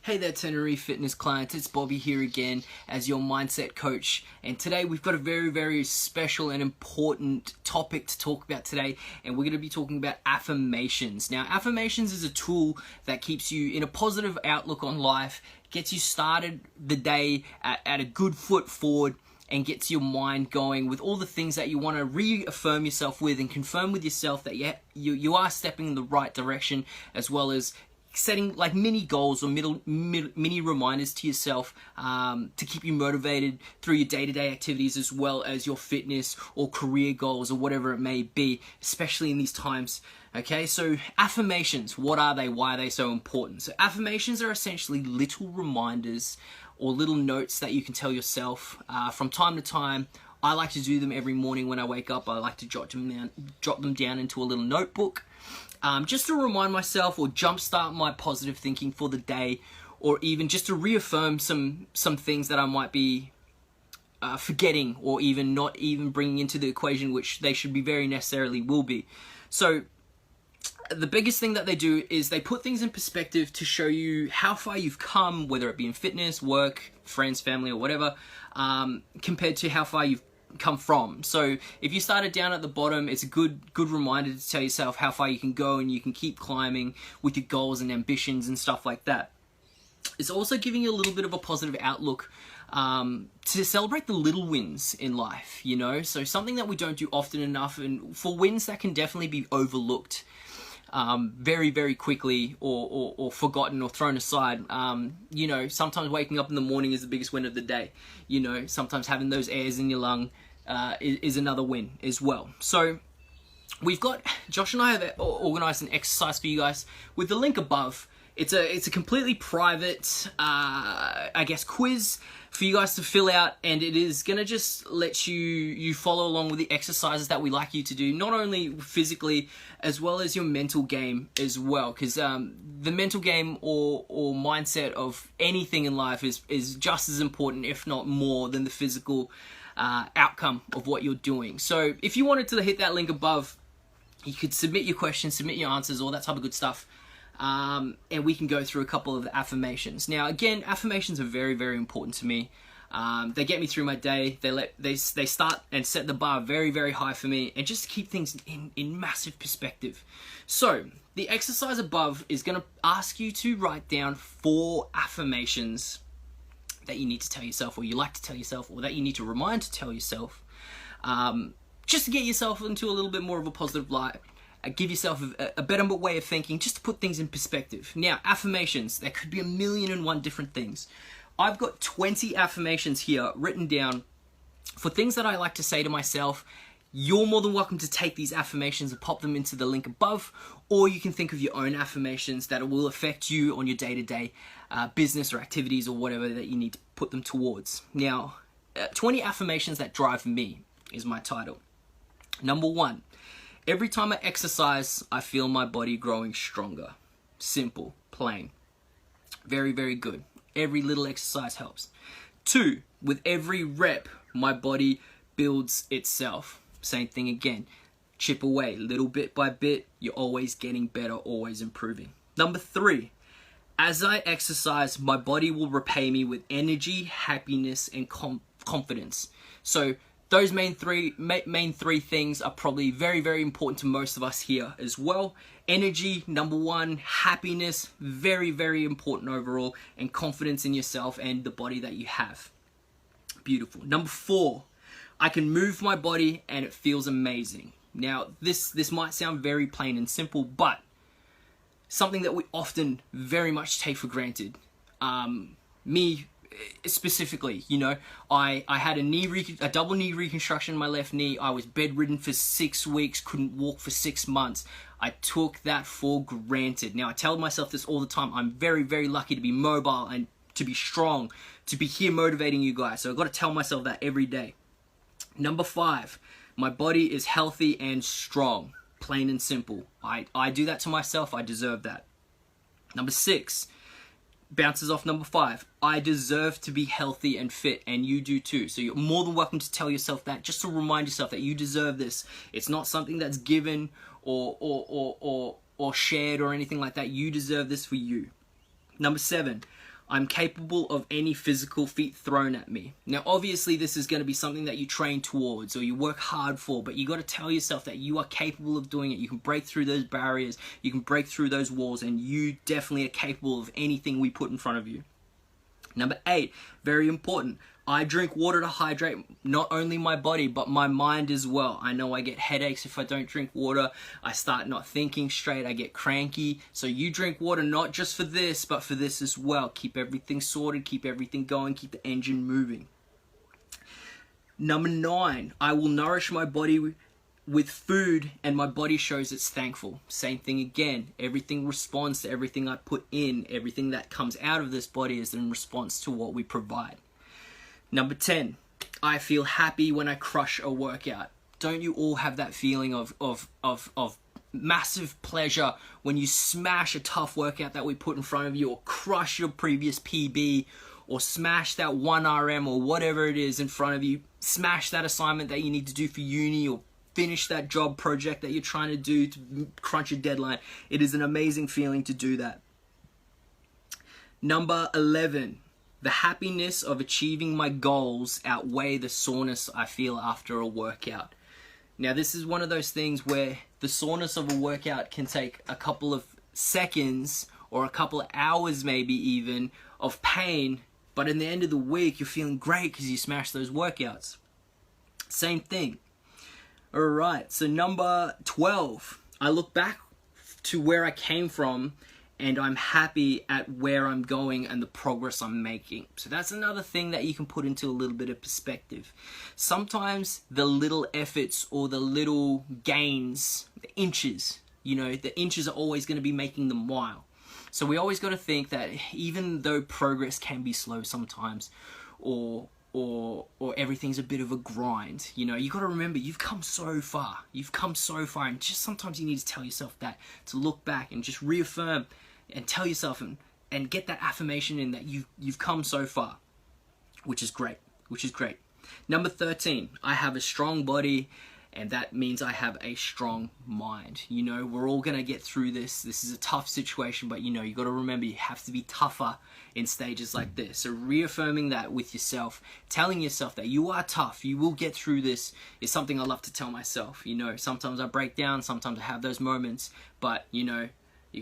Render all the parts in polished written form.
Hey there Tenerife Fitness clients, it's Bobbie here again as your mindset coach, and today we've got a very special and important topic to talk about today, and we're going to be talking about affirmations. Now, affirmations is a tool that keeps you in a positive outlook on life, gets you started the day at a good foot forward, and gets your mind going with all the things that you want to reaffirm yourself with and confirm with yourself that you are stepping in the right direction, as well as setting like mini goals or mini reminders to yourself to keep you motivated through your day-to-day activities, as well as your fitness or career goals or whatever it may be, especially in these times. Okay, so affirmations, what are they? Why are they so important? So affirmations are essentially little reminders or little notes that you can tell yourself from time to time. I like to do them every morning when I wake up. I like to jot them down into a little notebook. Just to remind myself or jumpstart my positive thinking for the day, or even just to reaffirm some things that I might be forgetting or even not even bringing into the equation, which they should be very necessarily will be. So the biggest thing that they do is they put things in perspective to show you how far you've come, whether it be in fitness, work, friends, family, or whatever, compared to how far you've come from. So if you started down at the bottom, it's a good reminder to tell yourself how far you can go, and you can keep climbing with your goals and ambitions and stuff like that. It's also giving you a little bit of a positive outlook to celebrate the little wins in life, you know, so something that we don't do often enough, and for wins that can definitely be overlooked very quickly or forgotten or thrown aside. You know, sometimes waking up in the morning is the biggest win of the day. You know, sometimes having those airs in your lung is another win as well. So we've got, Josh and I have organized an exercise for you guys with the link above. It's a completely private, I guess, quiz for you guys to fill out, and it is gonna just let you follow along with the exercises that we like you to do, not only physically as well as your mental game as well, because the mental game or mindset of anything in life is just as important, if not more, than the physical outcome of what you're doing. So if you wanted to hit that link above, you could submit your questions, submit your answers, all that type of good stuff. And we can go through a couple of the affirmations. Now, again, affirmations are very important to me. They get me through my day. They start and set the bar very high for me, and just to keep things in massive perspective. So the exercise above is going to ask you to write down 4 affirmations that you need to tell yourself, or you like to tell yourself, or that you need to remind to tell yourself, just to get yourself into a little bit more of a positive light. Give yourself a better way of thinking, just to put things in perspective. Now, affirmations, there could be 1,000,001 different things. I've got 20 affirmations here written down for things that I like to say to myself. You're more than welcome to take these affirmations and pop them into the link above, or you can think of your own affirmations that will affect you on your day-to-day business or activities or whatever that you need to put them towards. Now, 20 affirmations that drive me is my title. Number 1. Every time I exercise, I feel my body growing stronger. Simple, plain. Very good. Every little exercise helps. 2, with every rep, my body builds itself. Same thing again. Chip away, little bit by bit, you're always getting better, always improving. Number 3, as I exercise, my body will repay me with energy, happiness, and confidence. So those main three things are probably very important to most of us here as well. Energy, number 1. Happiness, very important overall. And confidence in yourself and the body that you have. Beautiful. Number 4. I can move my body and it feels amazing. Now, this might sound very plain and simple, but something that we often very much take for granted. Me specifically, you know, I had a double knee reconstruction in my left knee. I was bedridden for 6 weeks, couldn't walk for 6 months. I took that for granted. Now, I tell myself this all the time. I'm very lucky to be mobile and to be strong, to be here motivating you guys. So I've got to tell myself that every day. Number 5, my body is healthy and strong. Plain and simple. I do that to myself. I deserve that. Number 6, bounces off number 5. I deserve to be healthy and fit, and you do too. So you're more than welcome to tell yourself that, just to remind yourself that you deserve this. It's not something that's given or shared or anything like that. You deserve this for you. Number 7, I'm capable of any physical feat thrown at me. Now, obviously, this is going to be something that you train towards or you work hard for, but you got to tell yourself that you are capable of doing it. You can break through those barriers, you can break through those walls, and you definitely are capable of anything we put in front of you. Number 8, very important. I drink water to hydrate not only my body, but my mind as well. I know I get headaches if I don't drink water. I start not thinking straight. I get cranky. So you drink water not just for this, but for this as well. Keep everything sorted, keep everything going, keep the engine moving. Number 9, I will nourish my body with food and my body shows it's thankful. Same thing again. Everything responds to everything I put in. Everything that comes out of this body is in response to what we provide. Number 10, I feel happy when I crush a workout. Don't you all have that feeling of massive pleasure when you smash a tough workout that we put in front of you, or crush your previous PB, or smash that 1RM or whatever it is in front of you, smash that assignment that you need to do for uni, or finish that job project that you're trying to do to crunch a deadline. It is an amazing feeling to do that. Number 11, the happiness of achieving my goals outweigh the soreness I feel after a workout. Now, this is one of those things where the soreness of a workout can take a couple of seconds or a couple of hours maybe even of pain, but in the end of the week, you're feeling great because you smashed those workouts. Same thing. All right, so number 12, I look back to where I came from and I'm happy at where I'm going and the progress I'm making. So that's another thing that you can put into a little bit of perspective. Sometimes the little efforts or the little gains, the inches are always going to be making the mile. So we always got to think that even though progress can be slow sometimes, or everything's a bit of a grind, you got to remember you've come so far. And just sometimes you need to tell yourself that, to look back and just reaffirm and tell yourself and get that affirmation in that you've come so far, which is great. Number 13, I have a strong body, and that means I have a strong mind. We're all going to get through this. This is a tough situation, but you got to remember you have to be tougher in stages like this. So reaffirming that with yourself, telling yourself that you are tough, you will get through this, is something I love to tell myself. Sometimes I break down, sometimes I have those moments, but you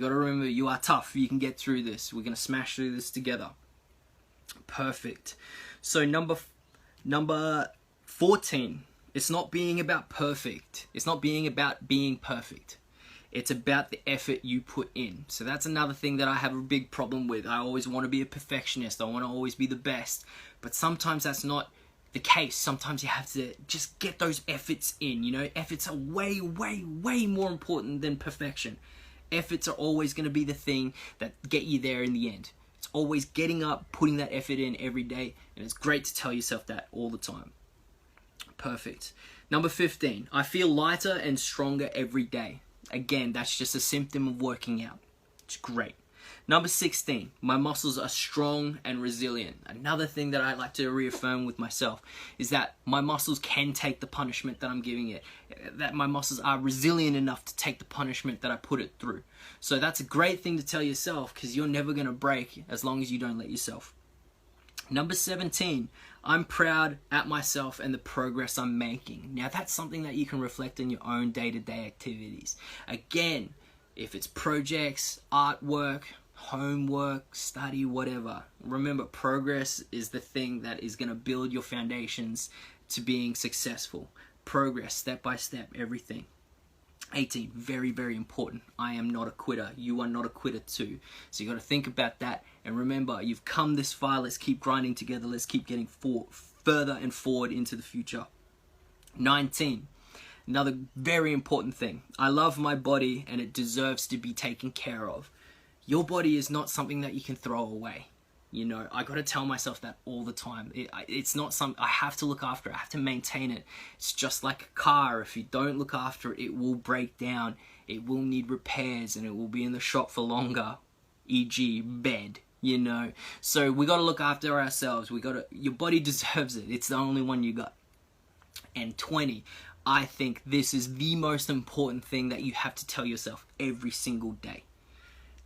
got to remember you are tough. You can get through this. We're going to smash through this together. Perfect. So number 14, it's not being about perfect. It's not being about being perfect. It's about the effort you put in. So that's another thing that I have a big problem with. I always want to be a perfectionist. I want to always be the best. But sometimes that's not the case. Sometimes you have to just get those efforts in. Efforts are way, way, way more important than perfection. Efforts are always going to be the thing that get you there in the end. It's always getting up, putting that effort in every day. And it's great to tell yourself that all the time. Perfect. Number 15, I feel lighter and stronger every day. Again, that's just a symptom of working out. It's great. Number 16, my muscles are strong and resilient. Another thing that I like to reaffirm with myself is that my muscles can take the punishment that I'm giving it. That my muscles are resilient enough to take the punishment that I put it through. So that's a great thing to tell yourself, because you're never going to break as long as you don't let yourself. Number 17, I'm proud at myself and the progress I'm making. Now that's something that you can reflect on your own day-to-day activities. Again, if it's projects, artwork, homework, study, whatever, remember progress is the thing that is going to build your foundations to being successful. Progress, step by step, everything. 18, very, very important. I am not a quitter. You are not a quitter too. So you got to think about that. And remember, you've come this far. Let's keep grinding together. Let's keep getting further and forward into the future. 19, another very important thing. I love my body and it deserves to be taken care of. Your body is not something that you can throw away. I got to tell myself that all the time. It's not something I have to look after. I have to maintain it. It's just like a car. If you don't look after it, it will break down. It will need repairs and it will be in the shop for longer, e.g. bed, So we got to look after ourselves. Your body deserves it. It's the only one you got. And 20, I think this is the most important thing that you have to tell yourself every single day.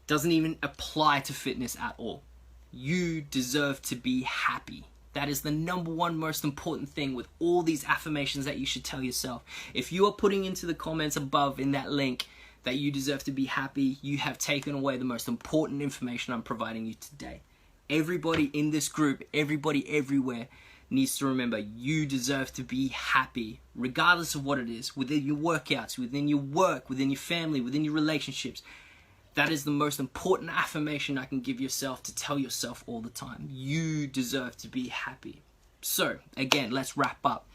Doesn't even apply to fitness at all. You deserve to be happy. That is the number one most important thing with all these affirmations that you should tell yourself. If you are putting into the comments above in that link that you deserve to be happy, you have taken away the most important information I'm providing you today. Everybody in this group, everybody everywhere needs to remember you deserve to be happy, regardless of what it is, within your workouts, within your work, within your family, within your relationships. That is the most important affirmation I can give yourself to tell yourself all the time. You deserve to be happy. So, again, let's wrap up.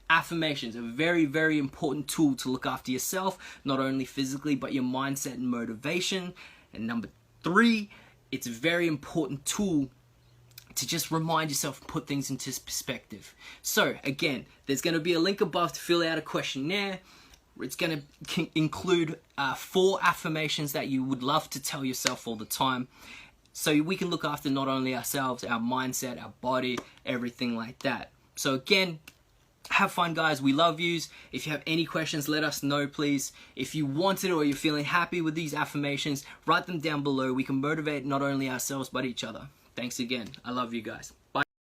Affirmations are a very, very important tool to look after yourself, not only physically, but your mindset and motivation. And number 3, it's a very important tool to just remind yourself and put things into perspective. So, again, there's going to be a link above to fill out a questionnaire. It's going to include 4 affirmations that you would love to tell yourself all the time. So we can look after not only ourselves, our mindset, our body, everything like that. So again, have fun, guys. We love yous. If you have any questions, let us know, please. If you want it or you're feeling happy with these affirmations, write them down below. We can motivate not only ourselves, but each other. Thanks again. I love you guys. Bye.